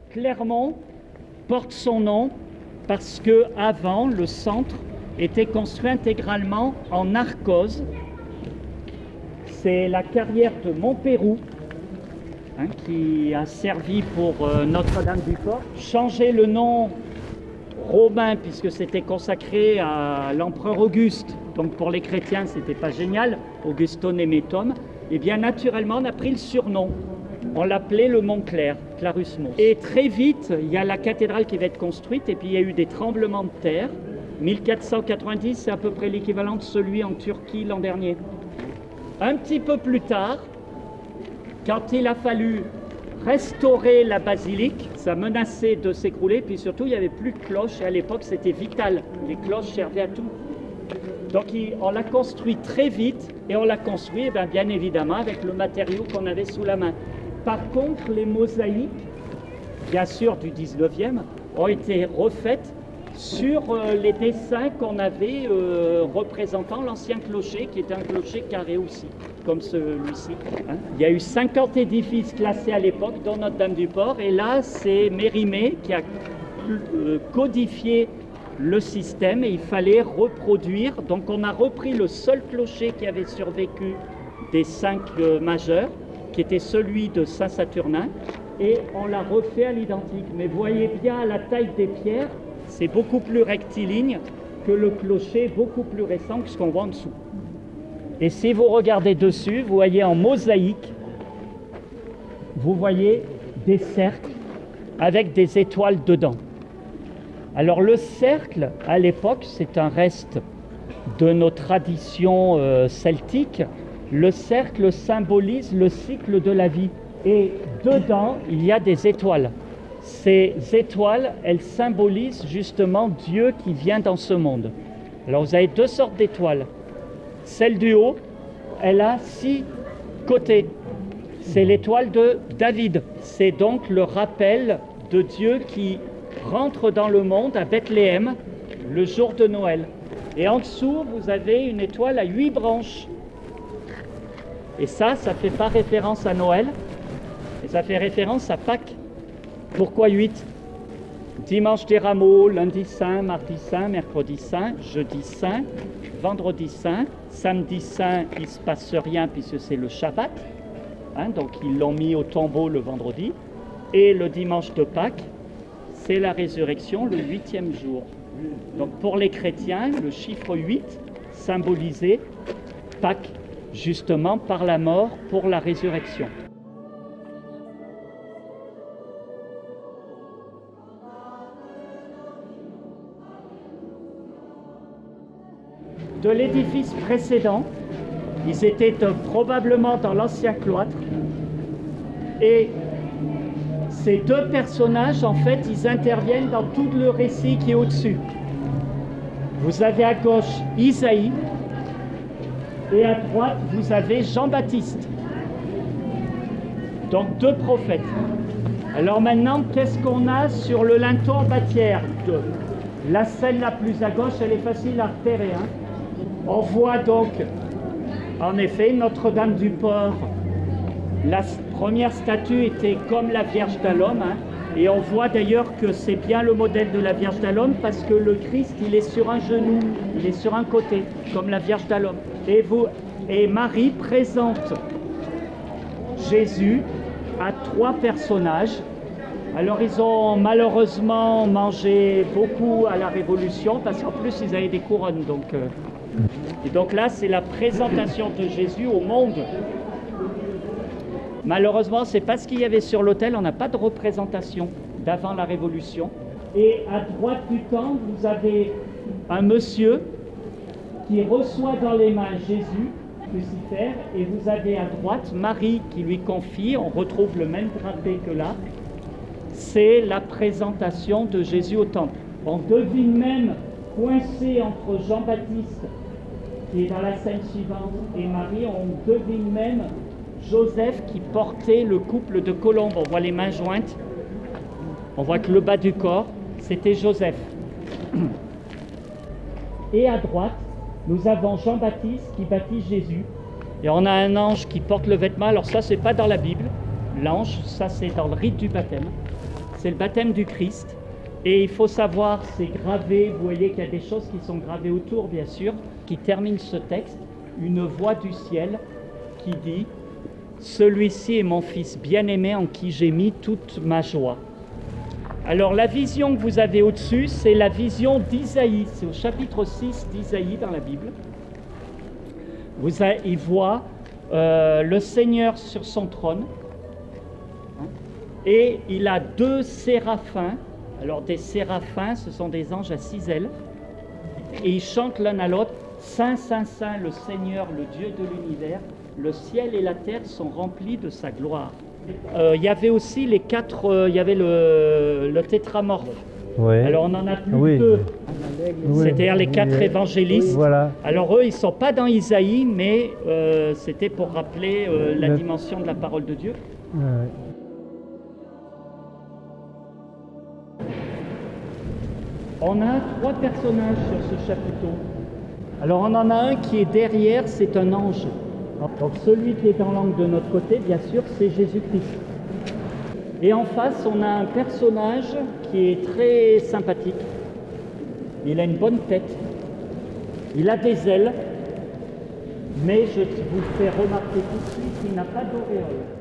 Clermont porte son nom parce que avant le centre était construit intégralement en arkose. C'est la carrière de Montpérou qui a servi pour Notre-Dame-du-Port. Changer le nom romain puisque c'était consacré à l'empereur Auguste, donc pour les chrétiens c'était pas génial, Auguston Nemetum, et bien naturellement on a pris le surnom. On l'appelait le Mont-Clair, Clarus Mons. Et très vite, il y a la cathédrale qui va être construite et puis il y a eu des tremblements de terre. 1490, c'est à peu près l'équivalent de celui en Turquie l'an dernier. Un petit peu plus tard, quand il a fallu restaurer la basilique, ça menaçait de s'écrouler, puis surtout il n'y avait plus de cloches et à l'époque c'était vital, les cloches servaient à tout. Donc on l'a construit très vite et on l'a construit bien évidemment avec le matériau qu'on avait sous la main. Par contre, les mosaïques, bien sûr du 19e, ont été refaites sur les dessins qu'on avait représentant l'ancien clocher, qui était un clocher carré aussi, comme celui-ci. Il y a eu 50 édifices classés à l'époque, dont Notre-Dame-du-Port, et là, c'est Mérimée qui a codifié le système et il fallait reproduire. Donc on a repris le seul clocher qui avait survécu des 5 majeurs, qui était celui de Saint-Saturnin, et on l'a refait à l'identique. Mais voyez bien la taille des pierres, c'est beaucoup plus rectiligne que le clocher, beaucoup plus récent que ce qu'on voit en dessous. Et si vous regardez dessus, vous voyez en mosaïque, vous voyez des cercles avec des étoiles dedans. Alors le cercle, à l'époque, c'est un reste de nos traditions celtiques. Le cercle symbolise le cycle de la vie. Et dedans, il y a des étoiles. Ces étoiles, elles symbolisent justement Dieu qui vient dans ce monde. Alors vous avez 2 sortes d'étoiles. Celle du haut, elle a 6 côtés. C'est l'étoile de David. C'est donc le rappel de Dieu qui rentre dans le monde à Bethléem le jour de Noël. Et en dessous, vous avez une étoile à 8 branches. Et ça fait pas référence à Noël, et ça fait référence à Pâques. Pourquoi 8 ? Dimanche des Rameaux, lundi saint, mardi saint, mercredi saint, jeudi saint, vendredi saint, samedi saint, il ne se passe rien puisque c'est le Shabbat, donc ils l'ont mis au tombeau le vendredi, et le dimanche de Pâques, c'est la résurrection, le 8e jour. Donc pour les chrétiens, le chiffre 8 symbolisait Pâques, justement par la mort pour la résurrection. De l'édifice précédent, ils étaient probablement dans l'ancien cloître, et ces 2 personnages, en fait, ils interviennent dans tout le récit qui est au-dessus. Vous avez à gauche Isaïe, et à droite, vous avez Jean-Baptiste. Donc 2 prophètes. Alors maintenant, qu'est-ce qu'on a sur le linteau en bâtière ? La scène la plus à gauche, elle est facile à repérer. On voit donc, en effet, Notre-Dame-du-Port. La première statue était comme la Vierge d'Alom. Et on voit d'ailleurs que c'est bien le modèle de la Vierge d'Alom parce que le Christ, il est sur un genou, il est sur un côté, comme la Vierge d'Alom. Et Marie présente Jésus à 3 personnages. Alors ils ont malheureusement mangé beaucoup à la Révolution parce qu'en plus ils avaient des couronnes. Et donc là, c'est la présentation de Jésus au monde. Malheureusement, c'est pas ce qu'il y avait sur l'autel, on n'a pas de représentation d'avant la Révolution. Et à droite du temple, vous avez un monsieur qui reçoit dans les mains Jésus, crucifère, et vous avez à droite Marie qui lui confie, on retrouve le même drapé que là, c'est la présentation de Jésus au temple. On devine même, coincé entre Jean-Baptiste, qui est dans la scène suivante, et Marie, on devine même Joseph qui portait le couple de colombes. On voit les mains jointes, on voit que le bas du corps, c'était Joseph. Et à droite, nous avons Jean-Baptiste qui baptise Jésus. Et on a un ange qui porte le vêtement. Alors ça, c'est pas dans la Bible. L'ange, ça c'est dans le rite du baptême. c'est le baptême du Christ. Et il faut savoir, c'est gravé, vous voyez qu'il y a des choses qui sont gravées autour, bien sûr, qui terminent ce texte, une voix du ciel qui dit « Celui-ci est mon fils bien-aimé en qui j'ai mis toute ma joie ». Alors la vision que vous avez au-dessus, c'est la vision d'Isaïe, c'est au chapitre 6 d'Isaïe dans la Bible. Il voit le Seigneur sur son trône, et il a 2 séraphins. Alors des séraphins, ce sont des anges à 6 ailes, et ils chantent l'un à l'autre « Saint, Saint, Saint, le Seigneur, le Dieu de l'univers, le ciel et la terre sont remplis de sa gloire ». Il y avait aussi les 4, il y avait le tétramorphe. Ouais. Alors on en a plus Oui. 2, Oui. c'est-à-dire les 4 évangélistes. Voilà. Alors eux, ils ne sont pas dans Isaïe, mais c'était pour rappeler la dimension de la parole de Dieu. Ouais. On a 3 personnages sur ce chapiteau. Alors on en a un qui est derrière, c'est un ange. Donc celui qui est en l'angle de notre côté, bien sûr, c'est Jésus-Christ. Et en face, on a un personnage qui est très sympathique. Il a une bonne tête. Il a des ailes. Mais je vous fais remarquer tout de suite qu'il n'a pas d'auréole.